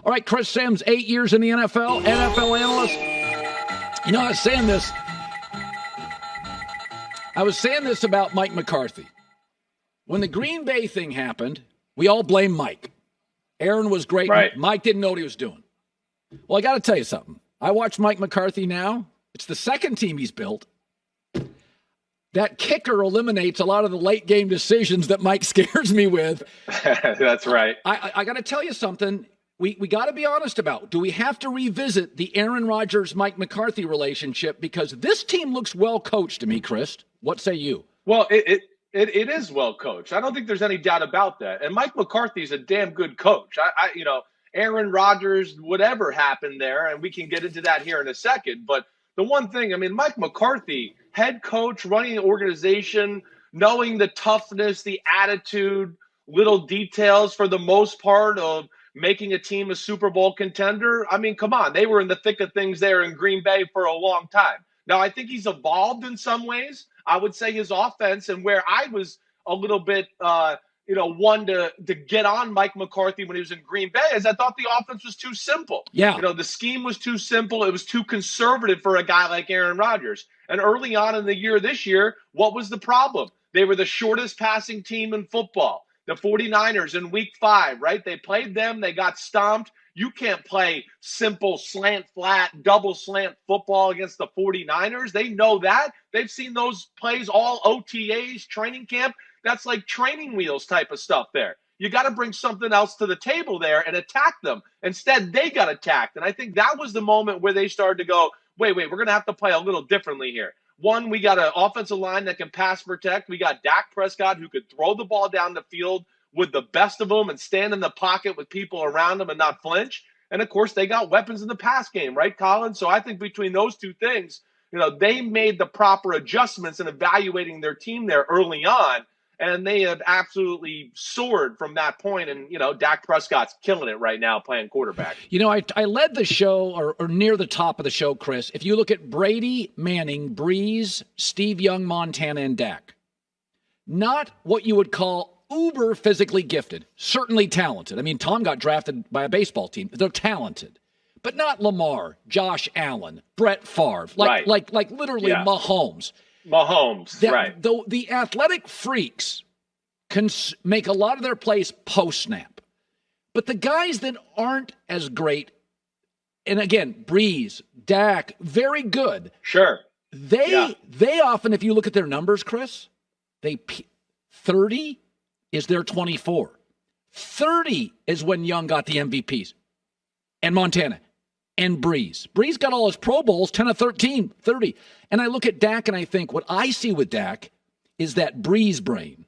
All right, Chris Sims, 8 years in the NFL, NFL analyst. You know, I was saying this about Mike McCarthy. When the Green Bay thing happened, we all blame Mike. Aaron was great. Right. Mike didn't know what he was doing. Well, I got to tell you something. I watch Mike McCarthy now. It's the second team he's built. That kicker eliminates a lot of the late game decisions that Mike scares me with. That's right. I got to tell you something. We got to be honest about. Do we have to revisit the Aaron Rodgers-Mike McCarthy relationship? Because this team looks well coached to me, Chris. What say you? Well, it is well coached. I don't think there's any doubt about that. And Mike McCarthy's a damn good coach. Aaron Rodgers, whatever happened there, and we can get into that here in a second. But the one thing, I mean, Mike McCarthy, head coach, running an organization, knowing the toughness, the attitude, little details for the most part of making a team a Super Bowl contender. I mean, come on. They were in the thick of things there in Green Bay for a long time. Now, I think he's evolved in some ways. I would say his offense, and where I was a little bit, one to get on Mike McCarthy when he was in Green Bay is I thought the offense was too simple. Yeah. The scheme was too simple. It was too conservative for a guy like Aaron Rodgers. And early on in the year this year, what was the problem? They were the shortest passing team in football. The 49ers in week 5, right? They played them. They got stomped. You can't play simple slant flat, double slant football against the 49ers. They know that. They've seen those plays all OTAs, training camp. That's like training wheels type of stuff there. You got to bring something else to the table there and attack them. Instead, they got attacked. And I think that was the moment where they started to go, wait, we're going to have to play a little differently here. One, we got an offensive line that can pass protect. We got Dak Prescott who could throw the ball down the field with the best of them and stand in the pocket with people around them and not flinch. And, of course, they got weapons in the pass game, right, Colin? So I think between those two things, they made the proper adjustments in evaluating their team there early on, and they have absolutely soared from that point. And, Dak Prescott's killing it right now playing quarterback. I led the show or near the top of the show, Chris. If you look at Brady, Manning, Breeze, Steve Young, Montana, and Dak, not what you would call uber physically gifted, certainly talented. I mean, Tom got drafted by a baseball team. They're talented, but not Lamar, Josh Allen, Brett Favre, like literally Mahomes. Right. Though the athletic freaks can make a lot of their plays post-snap. But the guys that aren't as great, and again, Breeze, Dak, very good. Sure. They often, if you look at their numbers, Chris, 30 is their 24. 30 is when Young got the MVPs. And Montana. And Breeze. Breeze got all his Pro Bowls, 10 of 13, 30. And I look at Dak and I think what I see with Dak is that Breeze brain.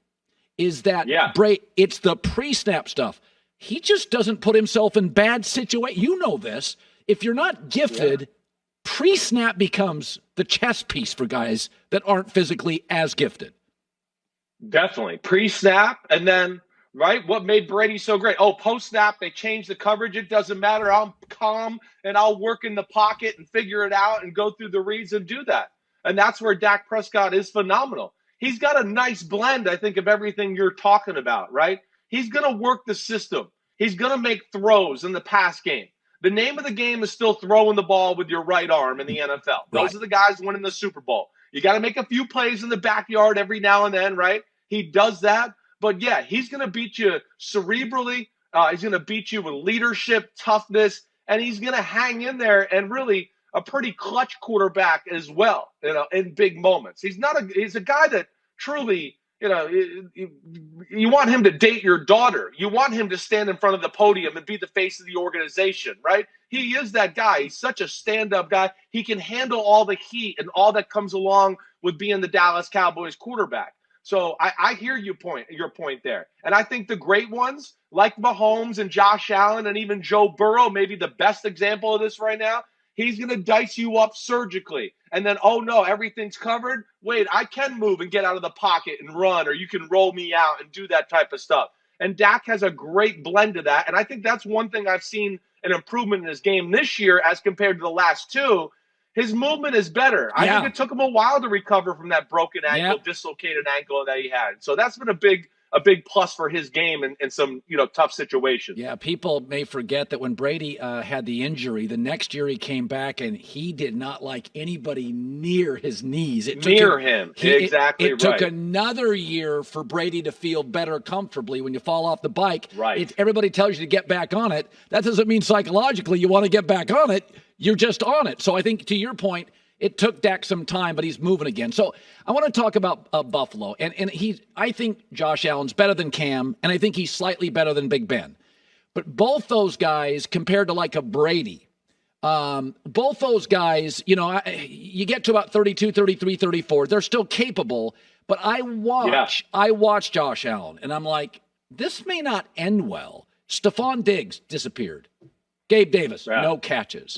It's the pre-snap stuff. He just doesn't put himself in bad situations. You know this. If you're not gifted, pre-snap becomes the chess piece for guys that aren't physically as gifted. Definitely. Pre-snap, and then, right, what made Brady so great? Oh, post-snap, they changed the coverage. It doesn't matter. I'm calm, and I'll work in the pocket and figure it out and go through the reads and do that. And that's where Dak Prescott is phenomenal. He's got a nice blend, I think, of everything you're talking about, right? He's going to work the system. He's going to make throws in the pass game. The name of the game is still throwing the ball with your right arm in the NFL. Those are the guys winning the Super Bowl. You got to make a few plays in the backyard every now and then, right? He does that. But, he's going to beat you cerebrally. He's going to beat you with leadership, toughness, and he's going to hang in there and really a pretty clutch quarterback as well, in big moments. He's a guy that truly, you want him to date your daughter. You want him to stand in front of the podium and be the face of the organization, right? He is that guy. He's such a stand-up guy. He can handle all the heat and all that comes along with being the Dallas Cowboys quarterback. So I hear your point there. And I think the great ones, like Mahomes and Josh Allen and even Joe Burrow, maybe the best example of this right now, he's going to dice you up surgically. And then, oh, no, everything's covered. Wait, I can move and get out of the pocket and run, or you can roll me out and do that type of stuff. And Dak has a great blend of that. And I think that's one thing I've seen an improvement in his game this year as compared to the last two. His movement is better. I think it took him a while to recover from that broken ankle, dislocated ankle that he had. So that's been a big a big plus for his game in some, tough situations. Yeah, people may forget that when Brady had the injury, the next year he came back and he did not like anybody near his knees. It Near him. Exactly it took another year for Brady to feel better comfortably when you fall off the bike. Right. Everybody tells you to get back on it. That doesn't mean psychologically you want to get back on it. You're just on it. So I think to your point, it took Dak some time, but he's moving again. So I want to talk about Buffalo. And I think Josh Allen's better than Cam, and I think he's slightly better than Big Ben. But both those guys, compared to like a Brady, both those guys, you get to about 32, 33, 34. They're still capable. But I watch Josh Allen, and I'm like, this may not end well. Stephon Diggs disappeared. Gabe Davis, no catches.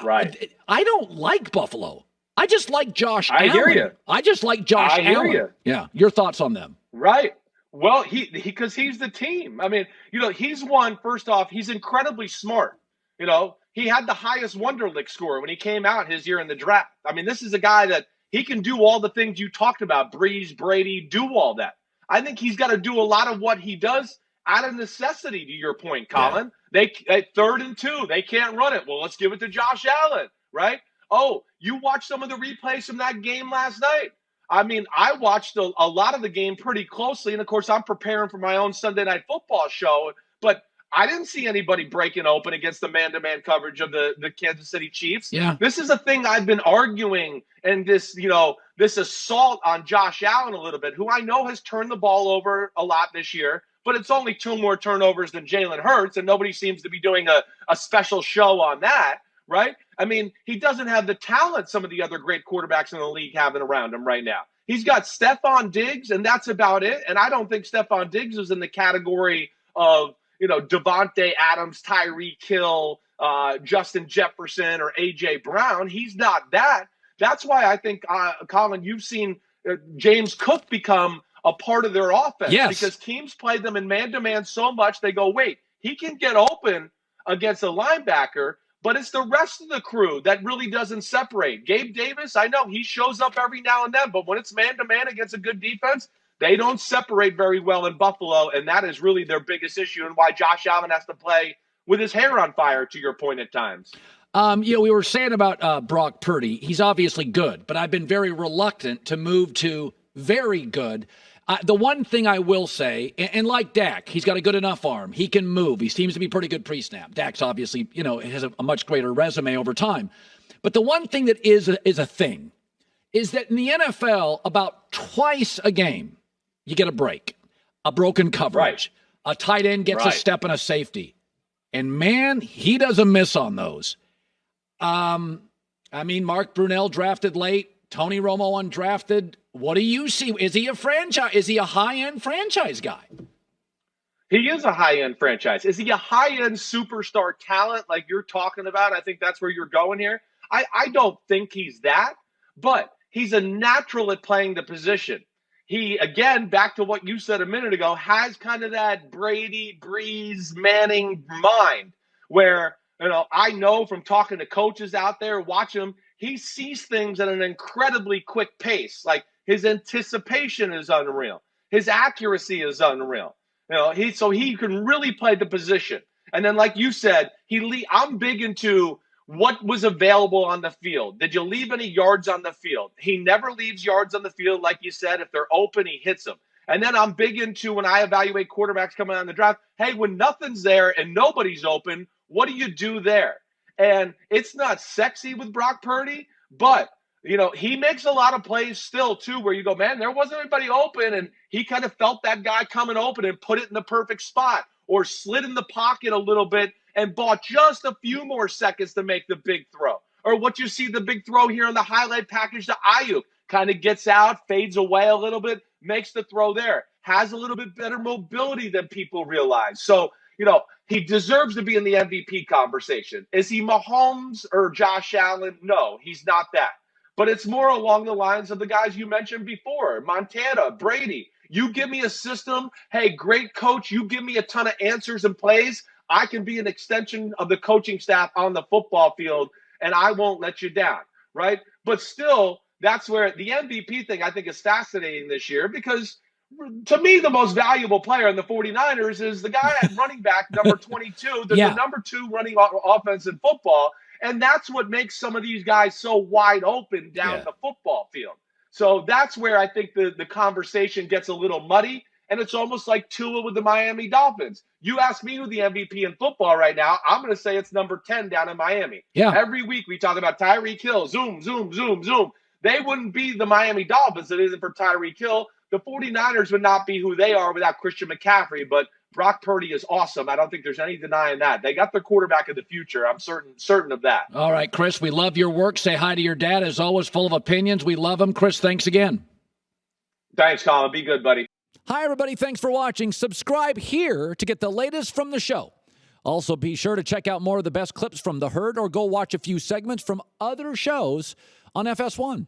Right. I don't like Buffalo. I just like Josh Allen. I hear you. I just like Josh Allen. I hear you. Yeah. Your thoughts on them? Right. Well, because he's the team. I mean, he's one, first off, he's incredibly smart. He had the highest Wonderlic score when he came out his year in the draft. I mean, this is a guy that he can do all the things you talked about, Breeze, Brady, do all that. I think he's got to do a lot of what he does out of necessity, to your point, Colin. Yeah. They 3rd and 2. They can't run it. Well, let's give it to Josh Allen, right? Oh, you watched some of the replays from that game last night. I mean, I watched a lot of the game pretty closely. And, of course, I'm preparing for my own Sunday Night Football show. But I didn't see anybody breaking open against the man-to-man coverage of the Kansas City Chiefs. Yeah. This is a thing I've been arguing, and this assault on Josh Allen a little bit, who I know has turned the ball over a lot this year. But it's only 2 more turnovers than Jalen Hurts, and nobody seems to be doing a special show on that, right? I mean, he doesn't have the talent some of the other great quarterbacks in the league having around him right now. He's got Stephon Diggs, and that's about it. And I don't think Stephon Diggs is in the category of, Devontae Adams, Tyreek Hill, Justin Jefferson, or A.J. Brown. He's not that. That's why I think, Colin, you've seen James Cook become a part of their offense. Yes. Because teams play them in man-to-man so much, they go, wait, he can get open against a linebacker, but it's the rest of the crew that really doesn't separate. Gabe Davis, I know he shows up every now and then, but when it's man-to-man against a good defense, they don't separate very well in Buffalo, and that is really their biggest issue and why Josh Allen has to play with his hair on fire, to your point at times. We were saying about Brock Purdy. He's obviously good, but I've been very reluctant to move to very good. The one thing I will say, and like Dak, he's got a good enough arm. He can move. He seems to be pretty good pre-snap. Dak's obviously, has a much greater resume over time. But the one thing that is a thing is that in the NFL, about twice a game, you get a break, a broken coverage. Right. A tight end gets a step and a safety. And, man, he doesn't miss on those. Mark Brunell drafted late. Tony Romo undrafted. What do you see? Is he a franchise? Is he a high-end franchise guy? He is a high-end franchise. Is he a high-end superstar talent like you're talking about? I think that's where you're going here. I don't think he's that, but he's a natural at playing the position. He, again, back to what you said a minute ago, has kind of that Brady, Breeze, Manning mind where, I know from talking to coaches out there, watch him, he sees things at an incredibly quick pace. Like his anticipation is unreal. His accuracy is unreal. So he can really play the position. And then, like you said, I'm big into what was available on the field. Did you leave any yards on the field? He never leaves yards on the field. Like you said, if they're open, he hits them. And then I'm big into when I evaluate quarterbacks coming out in the draft, hey, when nothing's there and nobody's open, what do you do there? And it's not sexy with Brock Purdy, but, he makes a lot of plays still, too, where you go, man, there wasn't anybody open, and he kind of felt that guy coming open and put it in the perfect spot or slid in the pocket a little bit and bought just a few more seconds to make the big throw. Or what you see the big throw here in the highlight package to Ayuk, kind of gets out, fades away a little bit, makes the throw there, has a little bit better mobility than people realize. So, he deserves to be in the MVP conversation. Is he Mahomes or Josh Allen? No, he's not that. But it's more along the lines of the guys you mentioned before, Montana, Brady. You give me a system. Hey, great coach, you give me a ton of answers and plays. I can be an extension of the coaching staff on the football field, and I won't let you down, right? But still, that's where the MVP thing I think is fascinating this year because to me, the most valuable player in the 49ers is the guy at running back, number 22, the number 2 running offense in football. And that's what makes some of these guys so wide open down the football field. So that's where I think the conversation gets a little muddy. And it's almost like Tua with the Miami Dolphins. You ask me who the MVP in football right now, I'm going to say it's number 10 down in Miami. Yeah. Every week we talk about Tyreek Hill, zoom, zoom, zoom, zoom. They wouldn't be the Miami Dolphins if it isn't for Tyreek Hill. The 49ers would not be who they are without Christian McCaffrey, but Brock Purdy is awesome. I don't think there's any denying that. They got their quarterback of the future. I'm certain of that. All right, Chris, we love your work. Say hi to your dad. As always, full of opinions. We love him. Chris, thanks again. Thanks, Colin. Be good, buddy. Hi, everybody. Thanks for watching. Subscribe here to get the latest from the show. Also, be sure to check out more of the best clips from The Herd or go watch a few segments from other shows on FS1.